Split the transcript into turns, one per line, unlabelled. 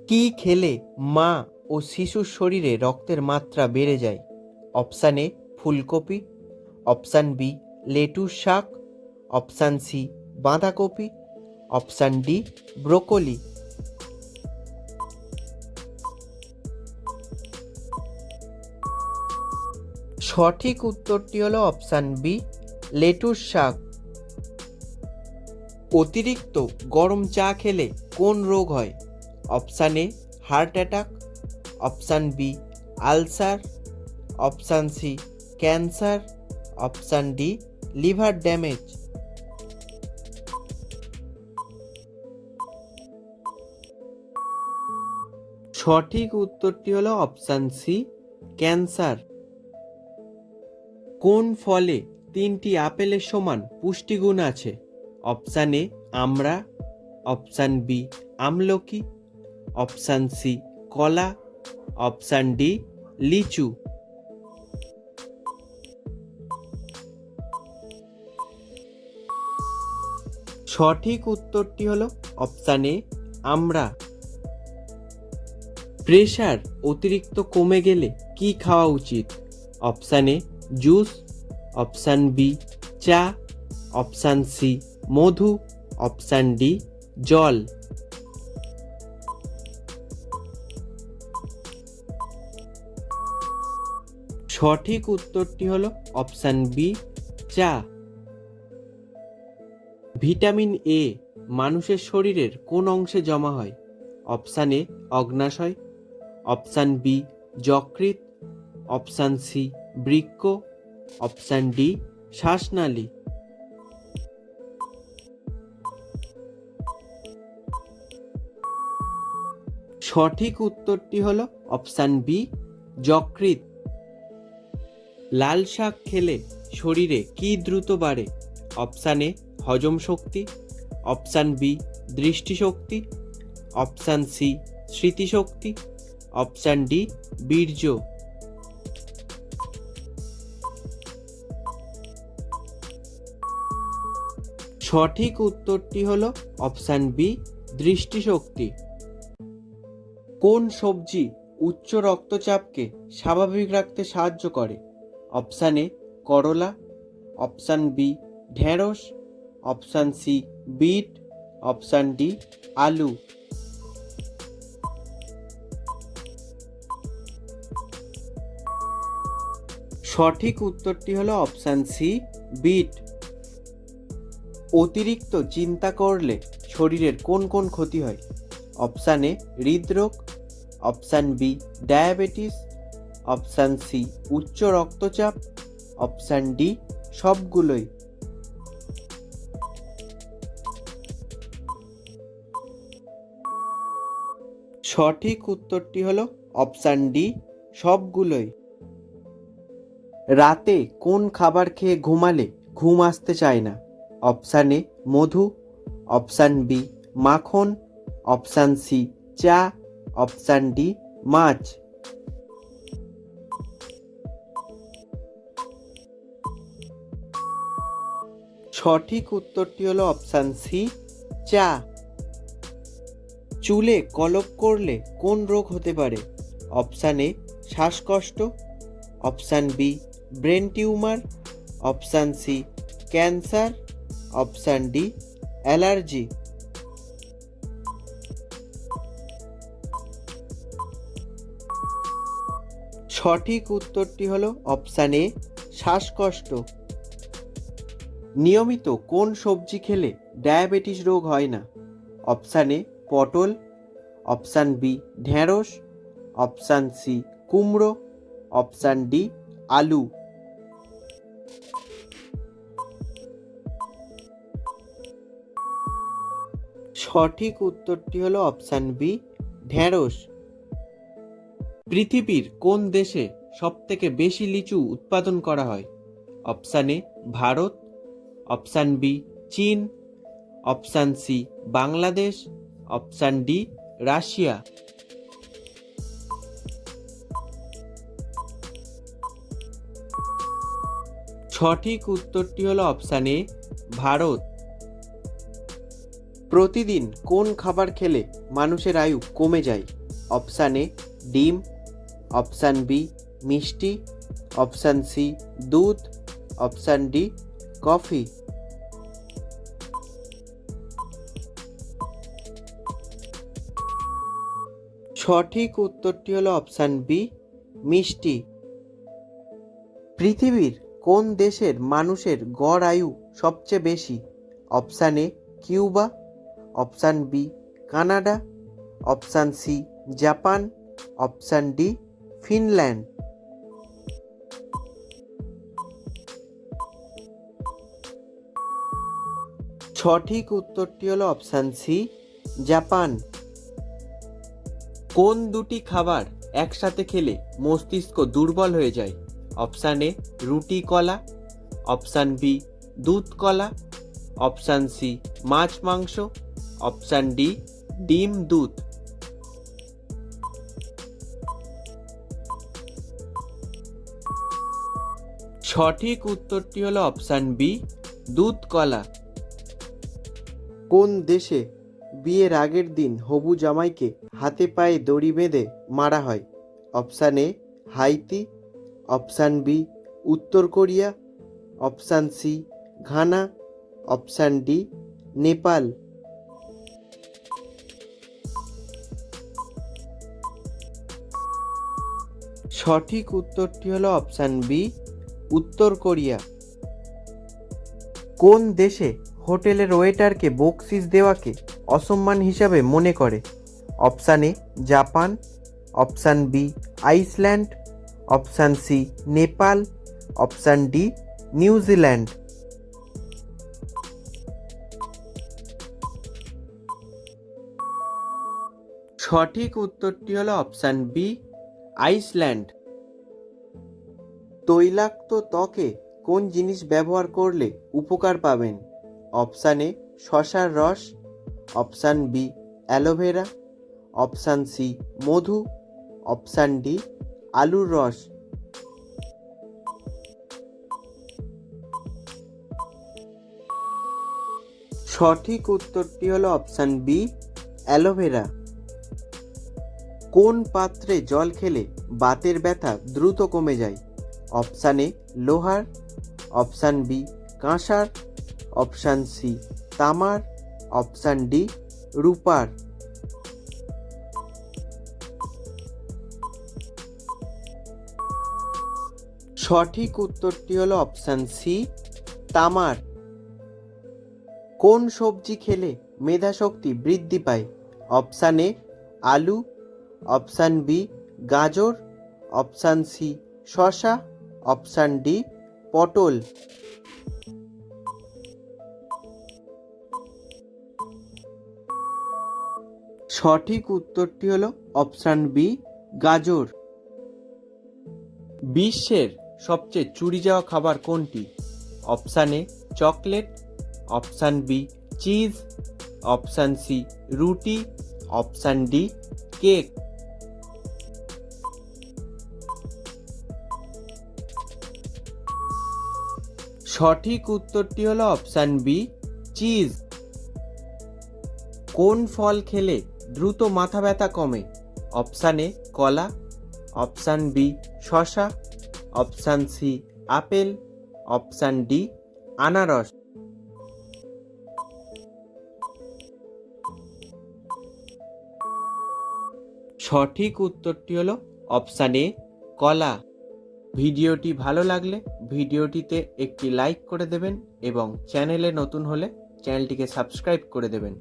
কি খেলে মা ও শিশুর শরীরে রক্তের মাত্রা বেড়ে যায়? অপশান এ ফুলকপি, অপশান বি লেটুস শাক, অপশান সি বাঁধাকপি, অপশান ডি ব্রোকলি। সঠিক উত্তরটি হলো অপশান বি লেটুস শাক। অতিরিক্ত গরম চা খেলে কোন রোগ হয়? Option A heart attack, option B ulcer, option C cancer, option D liver damage. সঠিক উত্তরটি হলো অপশান সি ক্যান্সার। কোন ফলে 3টি আপেলের সমান পুষ্টিগুণ আছে? অপশান এ আমড়া, অপশান বি আমলকি, অপশান সি কলা, অপশান ডি লিচু। সঠিক উত্তরটি হলো অপশান এ আমড়া। প্রেশার অতিরিক্ত কমে গেলে কি খাওয়া উচিত? Option A juice, option B চা, অপশান সি মধু, অপশান ডি জল। সঠিক উত্তরটি হলো অপশান বি চা। ভিটামিন এ মানুষের শরীরের কোন অংশে জমা হয়? অপশান এ অগ্নাশয়, অপশান বি যকৃৎ, অপশান সি বৃক্ক, অপশান ডি শ্বাসনালী। সঠিক উত্তরটি হলো অপশান বি যকৃৎ। লাল শাক খেলে শরীরে কি দ্রুত বাড়ে? অপশান এ হজম শক্তি, অপশান বি দৃষ্টিশক্তি, অপশান সি স্মৃতিশক্তি, অপশান ডি বীর্য। সঠিক উত্তরটি হলো অপশান বি দৃষ্টিশক্তি। কোন সবজি উচ্চ রক্তচাপকে স্বাভাবিক রাখতে সাহায্য করে? অপশান এ করলা, অপশান বি ঢেঁড়স, option C beet, option D আলু। সঠিক উত্তরটি হলো অপশান সি বিট। অতিরিক্ত চিন্তা করলে শরীরের কোন কোন ক্ষতি হয়? অপশান এ হৃদরোগ, option B diabetes, option C উচ্চ রক্তচাপ, অপশান ডি সবগুলোই। সঠিক উত্তরটি হলো অপশান ডি সবগুলোই। রাতে কোন খাবার খেয়ে ঘুমালে ঘুম আসতে চায় না? অপশান এ মধু, অপশান বি মাখন, অপশান সি চা, অপশান ডি মাছ। সঠিক উত্তরটি হলো অপশান সি চা। চুলে কলপ করলে কোন রোগ হতে পারে? অপশান এ শ্বাসকষ্ট, option B brain tumour, option C cancer, option D allergy. সঠিক উত্তরটি হলো অপশান এ শ্বাসকষ্ট। নিয়মিত কোন সবজি খেলে ডায়াবেটিস রোগ হয় না? অপশান এ পটল, অপশান বি ঢেঁড়স, অপশান সি কুমড়ো, অপশান ডি আলু। সঠিক উত্তরটি হলো অপশান বি ঢেঁড়স। পৃথিবীর কোন দেশে সবথেকে বেশি লিচু উৎপাদন করা হয়? Option A Bharat, option B চীন, option C Bangladesh, option D Russia. সঠিক উত্তরটি হলো অপশান এ ভারত। প্রতিদিন কোন খাবার খেলে মানুষের আয়ু কমে যায়? অপশান এ ডিম, অপশান বি মিষ্টি, অপশান সি দুধ, অপশান ডি কফি। সঠিক উত্তরটি হলো অপশান বি মিষ্টি। পৃথিবীর কোন দেশের মানুষের গড় আয়ু সবচেয়ে বেশি? Option A Cuba, option B Canada, option C Japan, option D Finland. সঠিক উত্তরটি হলো অপশান সি জাপান। কোন দুটি খাবার একসাথে খেলে মস্তিষ্ক দুর্বল হয়ে যায়? অপশান এ রুটি কলা, অপশান বি দুধ কলা, অপশান সি মাছ মাংস, অপশান ডি ডিম দুধ। সঠিক উত্তরটি হলো অপশান বি দুধ কলা। কোন দেশে বিয়ের আগের দিন হবু জামাইকে হাতে পায়ে দড়ি বেঁধে মারা হয়? Option A Haiti, option B উত্তর Korea, option C Ghana, option D Nepal. সঠিক উত্তরটি হলো অপশান বি উত্তর কোরিয়া। কোন দেশে হোটেলের ওয়েটারকে বকশিস দেওয়াকে অসম্মান হিসাবে মনে করে? Option A Japan, option B Iceland, option C Nepal, option D New Zealand. সঠিক উত্তরটি হলো অপশান বি আইসল্যান্ড। তৈলাক্ত ত্বকে কোন জিনিস ব্যবহার করলে উপকার পাবেন? অপশান এ শসার রস, option B aloe vera, option C মধু, অপশান ডি আলুর রস। সঠিক উত্তরটি হলো অপশান বি অ্যালোভেরা। কোন পাত্রে জল খেলে বাতের ব্যথা দ্রুত কমে যায়? অপশান এ লোহার, অপশান বি কাঁসার, অপশান সি তামার, অপশান ডি রূপার। সঠিক উত্তরটি হলো অপশান সি তামার। কোন সবজি খেলে মেধাশক্তি বৃদ্ধি পায়? অপশান এ আলু, অপশান বি গাজর, অপশান সি শসা, অপশান ডি পটল। সঠিক উত্তরটি হলো অপশান বি গাজর। বিশ্বের সবচেয়ে চুরি যাওয়া খাবার কোনটি? Option A chocolate, option B cheese, option C রুটি, অপশান ডি কেক। সঠিক উত্তরটি হলো অপশান বি চিজ। কোন ফল খেলে দ্রুত মাথা ব্যথা কমে? অপশান এ কলা, অপশান বি শসা, option C apple, option D আনারস। সঠিক উত্তরটি হলো অপশান এ কলা। ভিডিওটি ভালো লাগলে ভিডিওটিতে একটি লাইক করে দেবেন এবং চ্যানেলে নতুন হলে চ্যানেলটিকে সাবস্ক্রাইব করে দেবেন।